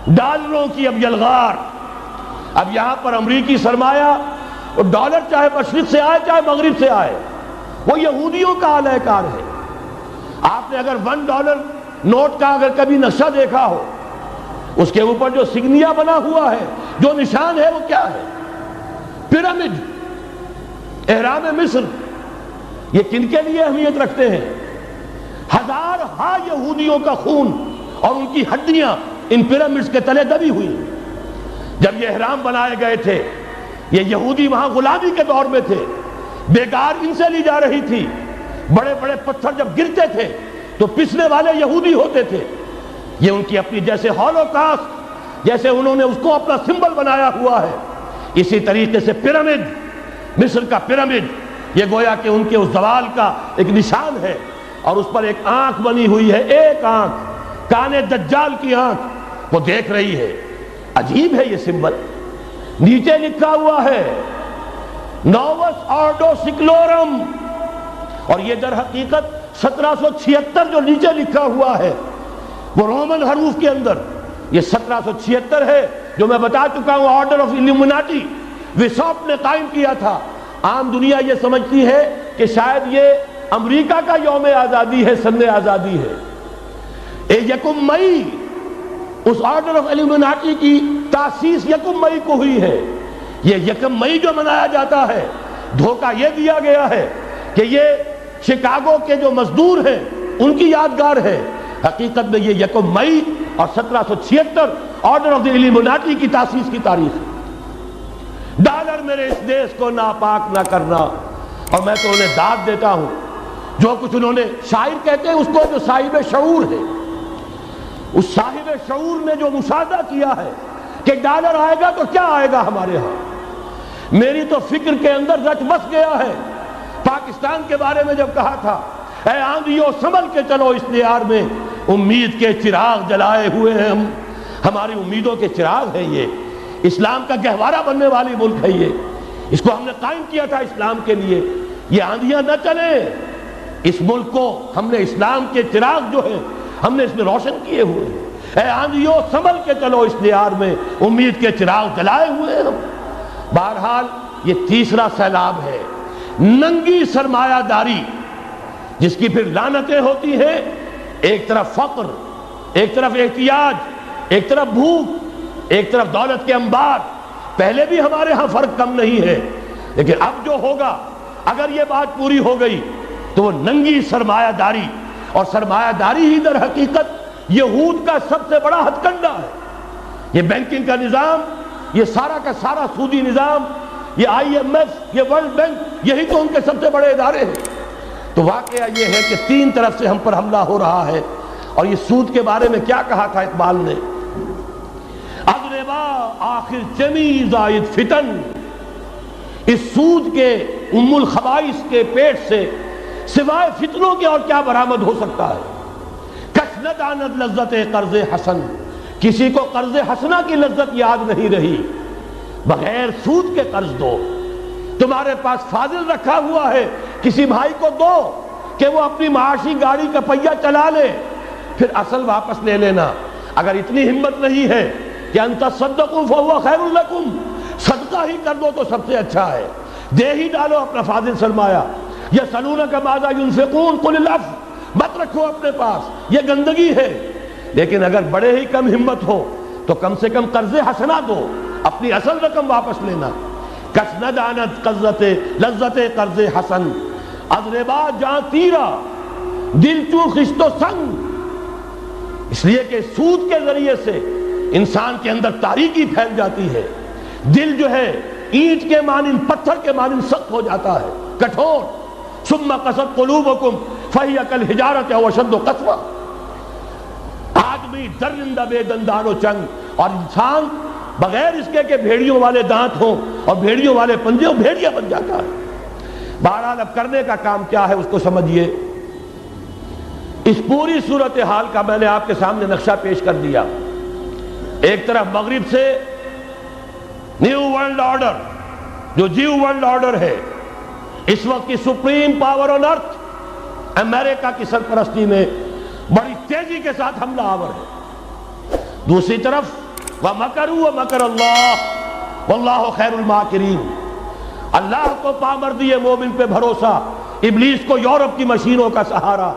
ڈالروں کی اب یلغار. اب یہاں پر امریکی سرمایہ، وہ ڈالر چاہے مشرق سے آئے چاہے مغرب سے آئے، وہ یہودیوں کا اعلی کار ہے. آپ نے اگر $1 نوٹ کا اگر کبھی نقشہ دیکھا ہو، اس کے اوپر جو سگنیا بنا ہوا ہے، جو نشان ہے، وہ کیا ہے؟ پیرامڈ، اہرام مصر. یہ کن کے لیے اہمیت رکھتے ہیں؟ ہزارہا یہودیوں کا خون اور ان کی ہڈیاں ان پیرامڈز کے تلے دبی ہوئی. جب یہ اہرام بنائے گئے تھے، یہ یہودی وہاں غلامی کے دور میں تھے، بیکار ان سے لی جا رہی تھی. بڑے بڑے پتھر جب گرتے تھے تو پسنے والے یہودی ہوتے تھے. یہ ان کی اپنی جیسے ہولوکاسٹ، جیسے انہوں نے اس کو اپنا سمبل بنایا ہوا ہے، اسی طریقے سے پیرامڈ، مصر کا پیرامڈ، یہ گویا کہ ان کے اس زوال کا ایک نشان ہے. اور اس پر ایک آنکھ بنی ہوئی ہے، ایک آنکھ، کان دجال کی آنکھ، وہ دیکھ رہی ہے. عجیب ہے یہ سمبل. نیچے لکھا ہوا ہے نووس آرڈو سکلورم، اور یہ در حقیقت 1776 جو نیچے لکھا ہوا ہے وہ رومن حروف کے اندر یہ 1776 ہے، جو میں بتا چکا ہوں آرڈر آف الومناٹی وسوپ نے قائم کیا تھا. عام دنیا یہ سمجھتی ہے کہ شاید یہ امریکہ کا یوم آزادی ہے، سن آزادی ہے. 1 مئی اس آرڈر آف الومناٹی کی تاسیس 1 مئی کو ہوئی ہے. یہ 1 مئی جو منایا جاتا ہے، دھوکہ یہ دیا گیا ہے کہ یہ شکاگو کے جو مزدور ہیں ان کی یادگار ہے. حقیقت میں یہ 1 مئی اور 1776 آرڈر آف دی الومناٹی کی تاسیس کی تاریخ ہے. ڈالر میرے اس دیش کو ناپاک نہ کرنا. اور میں تو انہیں داد دیتا ہوں، جو کچھ انہوں نے، شاعر کہتے ہیں اس کو جو صاحب شعور ہے، اس صاحب شعور نے جو مشاہدہ کیا ہے کہ ڈالر آئے گا تو کیا آئے گا ہمارے ہاں. میری تو فکر کے اندر رچ بس گیا ہے. پاکستان کے بارے میں جب کہا تھا، اے آندھیوں سنبھل کے چلو اس دیار میں، امید کے چراغ جلائے ہوئے ہیں ہم. ہماری امیدوں کے چراغ ہے یہ. اسلام کا گہوارہ بننے والی ملک ہے یہ. اس کو ہم نے قائم کیا تھا اسلام کے لیے. یہ آندھیاں نہ چلیں. اس ملک کو ہم نے اسلام کے چراغ جو ہیں ہم نے اس میں روشن کیے ہوئے ہیں. اے آندھیوں سنبھل کے چلو اس دیار میں، امید کے چراغ جلائے ہوئے ہیں ہم. بہرحال یہ تیسرا سیلاب ہے، ننگی سرمایہ داری، جس کی پھر لعنتیں ہوتی ہیں. ایک طرف فقر، ایک طرف احتیاج، ایک طرف بھوک، ایک طرف دولت کے انبار. پہلے بھی ہمارے ہاں فرق کم نہیں ہے، لیکن اب جو ہوگا، اگر یہ بات پوری ہو گئی تو وہ ننگی سرمایہ داری. اور سرمایہ داری ہی در حقیقت یہود کا سب سے بڑا ہتھ کنڈا ہے. یہ بینکنگ کا نظام، یہ سارا کا سارا سودی نظام، یہ IMF، یہ ورلڈ بینک، یہی تو ان کے سب سے بڑے ادارے ہیں. تو واقعہ یہ ہے کہ 3 طرف سے ہم پر حملہ ہو رہا ہے. اور یہ سود کے بارے میں کیا کہا تھا اقبال نے؟ اضربا آخر چمی زائد فتن. اس سود کے ام الخبائث کے پیٹ سے سوائے فتنوں کے اور کیا برآمد ہو سکتا ہے؟ کس نہ داند لذت قرض حسن. کسی کو قرض حسنہ کی لذت یاد نہیں رہی. بغیر سود کے قرض دو. تمہارے پاس فاضل رکھا ہوا ہے، کسی بھائی کو دو کہ وہ اپنی معاشی گاڑی کا پہیہ چلا لے، پھر اصل واپس لے لینا. اگر اتنی ہمت نہیں ہے کہ ان تصدقوا فهو خیر لکم، صدقہ ہی کر دو تو سب سے اچھا ہے. دے ہی ڈالو اپنا فاضل سرمایہ. یسألونک ماذا ينفقون قل العفو. مت رکھو اپنے پاس، یہ گندگی ہے. لیکن اگر بڑے ہی کم ہمت ہو تو کم سے کم قرض حسنہ دو، اپنی اصل رقم واپس لینا. کس نہ دانت لذت قرض حسن. اضربا جاں تیرا دل چوں خشت و سنگ. اس لیے کہ سود کے ذریعے سے انسان کے اندر تاریکی پھیل جاتی ہے. دل جو ہے اینٹ کے مانند، پتھر کے مانند سخت ہو جاتا ہے، کٹھور. ثم قست قلوبکم فہی کالحجارۃ او اشد قسوۃ. آدمی درندہ بے دندان و چنگ، اور انسان بغیر اس کے کہ بھیڑیوں والے دانت ہوں اور بھیڑیوں والے پنجے ہوں، بھیڑیا بن جاتا ہے. بہرحال اب کرنے کا کام کیا ہے اس کو سمجھیے. اس پوری صورتحال کا میں نے آپ کے سامنے نقشہ پیش کر دیا. ایک طرف مغرب سے نیو ورلڈ آرڈر، جو جیو ورلڈ آرڈر ہے، اس وقت کی سپریم پاور آن ارتھ، امریکہ کی سرپرستی میں بڑی تیزی کے ساتھ حملہ آور ہے. دوسری طرف وَمَكَرُوا وَمَكَرَ اللَّهُ وَاللَّهُ خَيْرُ الْمَاكِرِينَ۔ اللہ کو پامردی مومن پہ بھروسہ، ابلیس کو یورپ کی مشینوں کا سہارا۔